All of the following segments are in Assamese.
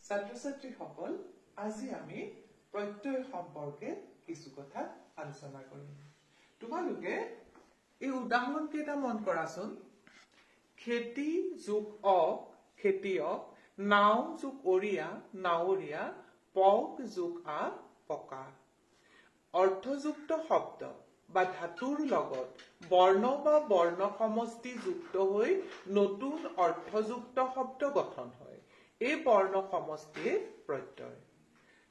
ছাত্ৰ-ছাত্ৰীসকল আজি আমি প্ৰত্যয় সম্পৰ্কে কিছু কথা আলোচনা কৰিম তোমালোকে এই উদাহৰণ কেইটা মন কৰাচোন খেতি যোগ খেতিয়ক নাও যোগ অৰিয়া নাৱৰীয়া পক যোগ পকা অৰ্থযুক্ত শব্দ বা ধাতুৰ লগত বৰ্ণ বা বৰ্ণ সমষ্টি যুক্ত হৈ নতুন অৰ্থযুক্ত শব্দ গঠন হয় এই বৰ্ণ সমষ্টিৰ প্ৰত্যয়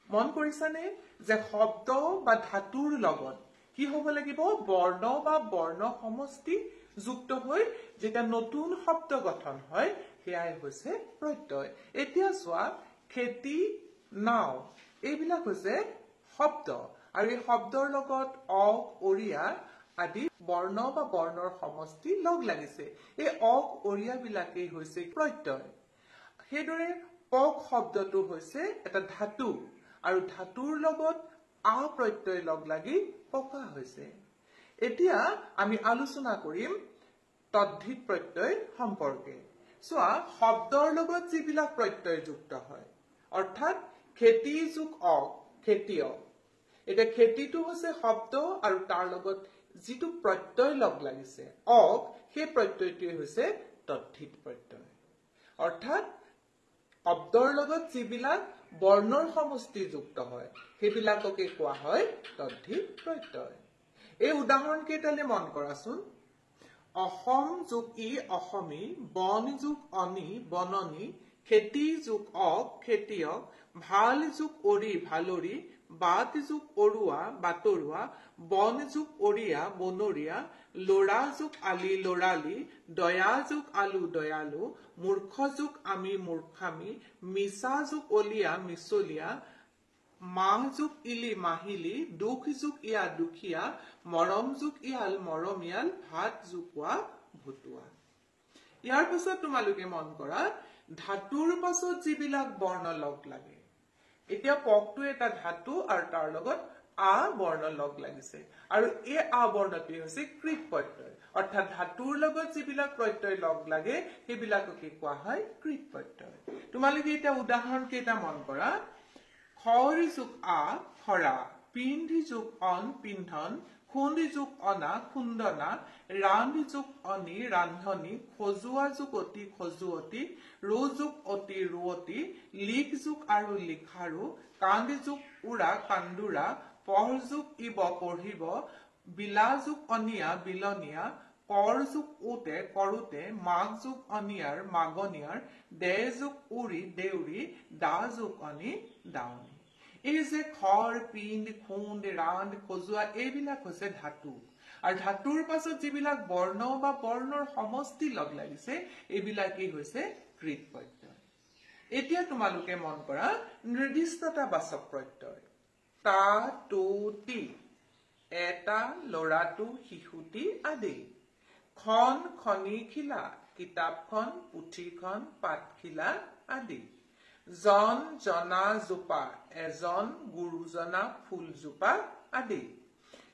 মন কৰিছানে যে শব্দ বা ধাতুৰ লগত কি হ'ব লাগিব বৰ্ণ বা বৰ্ণ সমষ্টি যুক্ত হৈ যেটা নতুন শব্দ গঠন হয় হেয়াই হৈছে প্ৰত্যয় এতিয়া চোৱা খেতি নাও এইবিলাক হৈছে শব্দ আৰু এই শব্দৰ লগত অৰিয়া আদি বৰ্ণ বা বৰ্ণৰ সমষ্টি লগ লাগিছে এই অৰিয়া বিলাকেই হৈছে প্ৰত্যয় হেদৰে পক শব্দটো হৈছে এটা ধাতু আৰু ধাতুৰ লগত প্ৰত্যয় লগ লাগি পকা হৈছে এতিয়া আমি আলোচনা কৰিম তদ্ধিত প্ৰত্যয় সম্পৰ্কে চোৱা শব্দৰ লগত যিবিলাক প্ৰত্যয় যুক্ত হয় অৰ্থাৎ খেতি যোগ খেতিয়ক এটা খেতিটো হৈছে শব্দ আৰু তাৰ লগত যিটো প্ৰত্যয় লগ লাগিছে সেই প্ৰত্যয়টোৱে হৈছে তদ্ধিত প্ৰত্যয় অৰ্থাৎ শব্দৰ লগত যিবিলাক বৰ্ণৰ সমষ্টি যুক্ত হয় সেইবিলাককে কোৱা হয় তদ্ধিত প্ৰত্যয় এই উদাহৰণ কেইটালে মন কৰাচোন অসম যোগ অসমী বন যোগ বননি খেতি যোগ খেতিয়ক ভাল যোগ ভালৰি বাট যোগ অৰুৱা বাটৰুৱা বন যোগ অৰিয়া বনৰীয়া লৰা যোগ আলি লৰালি দয়া যোগ আলু দয়ালু মূৰ্খ যোগ আমি মূৰ্খামি মিছা যোগ অলিয়া মিছলীয়া মাহ যোগ ইলি মাহিলি দুখ যোগ ইয়া দুখীয়া মৰম যোগ ইয়াল মৰমীয়াল ভাত যোগোৱা ভুটুৱা ইয়াৰ পাছত তোমালোকে মন কৰা ধাতুৰ পাছত যিবিলাক বৰ্ণ লগ লাগে এতিয়া পকটো এটা ধাতু আৰু তাৰ লগত বৰ্ণ লগ লাগিছে আৰু এই বৰ্ণটোৱে হৈছে কৃত প্ৰত্যয় অৰ্থাৎ ধাতুৰ লগত যিবিলাক প্ৰত্যয় লগ লাগে সেইবিলাককে কোৱা হয় কৃত প্ৰত্যয় তোমালোকে এতিয়া উদাহৰণ কেইটা মন কৰা খৰ যোগ খৰা পিন্ধি যোগ পিন্ধন খুন্দি যোগ অনা খুন্দনা ৰান্ধি যোগ ৰান্ধনি খজুৱা যোগ অতি খজুৱতী ৰো যোগ অতি ৰোৱতী লিখ যোগ আৰু লিখাৰু কান্দি যোগ উৰা কান্দুৰা পঢ় যোগ পঢ়িব বিলা যোগ অনিয়া বিলনীয়া কৰ যোগ কৰোতে মাঘ যোগ অনিয়াৰ মাগনিয়াৰ দে যোগ উৰি দেউৰী দা যোগ দাউনী এই যে খৰ পিন্ধ খুন্দ ৰান্ধ খজুৱা এইবিলাক হৈছে ধাতু আৰু ধাতুৰ পাছত যিবিলাক বৰ্ণ বা বৰ্ণৰ সমষ্টি লগ লাগিছে এইবিলাকেই হৈছে কৃত প্ৰত্যয় এতিয়া তোমালোকে মন কৰা নিৰ্দিষ্টতাবাচক প্ৰত্যয় তা তো তি এটা লৰাটো শিশুটি আদি খন খনি খিলা কিতাপখন পুথিখন পাতখিলা আদি জন জনা জোপা এজন গুৰুজনা ফুলজোপা আদি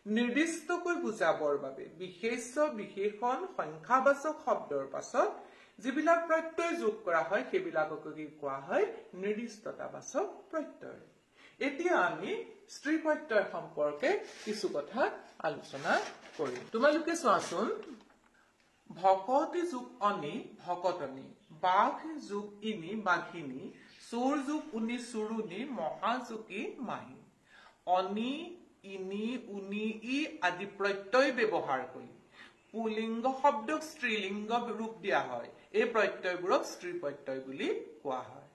নিৰ্দিষ্টকৈ বুজাবৰ বাবে বিশেষ্য বিশেষণ সংখ্যাবাচক শব্দৰ পাছত যিবিলাক প্ৰত্যয় যোগ কৰা হয় সেইবিলাককে কোৱা হয় নিৰ্দিষ্টতাবাচক প্ৰত্যয় এতিয়া আমি স্ত্ৰী প্ৰত্যয় সম্পৰ্কে কিছু কথা আলোচনা কৰিম তোমালোকে চোৱাচোন ভকতি যোগ ভকতনি বাঘ যোগ বাঘিনী চোৰ যোগ চুৰুনি মহাযোগী মাহী ইনি উনি আদি প্ৰত্যয় ব্যৱহাৰ কৰি পুলিংগ শব্দক স্ত্ৰীলিংগ ৰূপ দিয়া হয় এই প্ৰত্যয়বোৰক স্ত্ৰী প্ৰত্যয় বুলি কোৱা হয়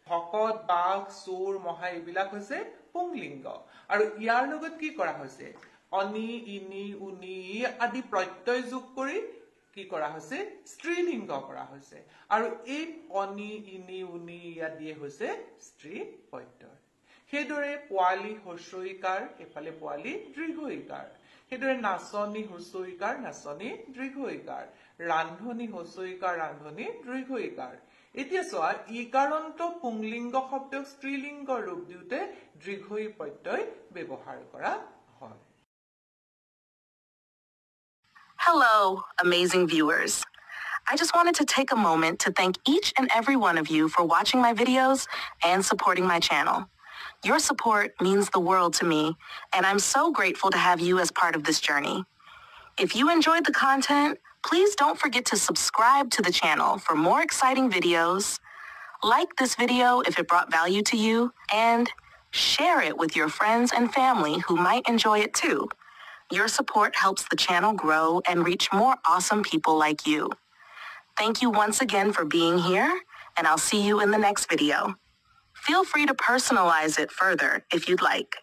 ভকত বাঘ চোৰ মহা এইবিলাক হৈছে পুংলিংগ আৰু ইয়াৰ লগত কি কৰা হৈছে ইনি উনি আদি প্ৰত্যয় যোগ কৰি কি কৰা হৈছে স্ত্ৰীলিংগ কৰা হৈছে আৰু এই ইনি উনি আদি হৈছে স্ত্ৰী প্ৰত্যয় সেইদৰে পোৱালি হ্ৰস্বইকাৰ এফালে পোৱালি দীৰ্ঘইকাৰ সেইদৰে নাচনি হ্ৰস্বইকাৰ নাচনি দীৰ্ঘইকাৰ ৰান্ধনি হ্ৰস্বইকাৰ ৰান্ধনি দীৰ্ঘইকাৰ এতিয়া চোৱা ইকাৰন্ত পুংলিংগ শব্দক স্ত্ৰীলিংগ ৰূপ দিওঁতে দীৰ্ঘই প্ৰত্যয় ব্যৱহাৰ কৰা হয় Hello, amazing viewers. I just wanted to take a moment to thank each and every one of you for watching my videos and supporting my channel. Your support means the world to me, and I'm so grateful to have you as part of this journey. If you enjoyed the content, please don't forget to subscribe to the channel for more exciting videos, like this video if it brought value to you, and share it with your friends and family who might enjoy it too. Your support helps the channel grow and reach more awesome people like you. Thank you once again for being here, and I'll see you in the next video. Feel free to personalize it further if you'd like.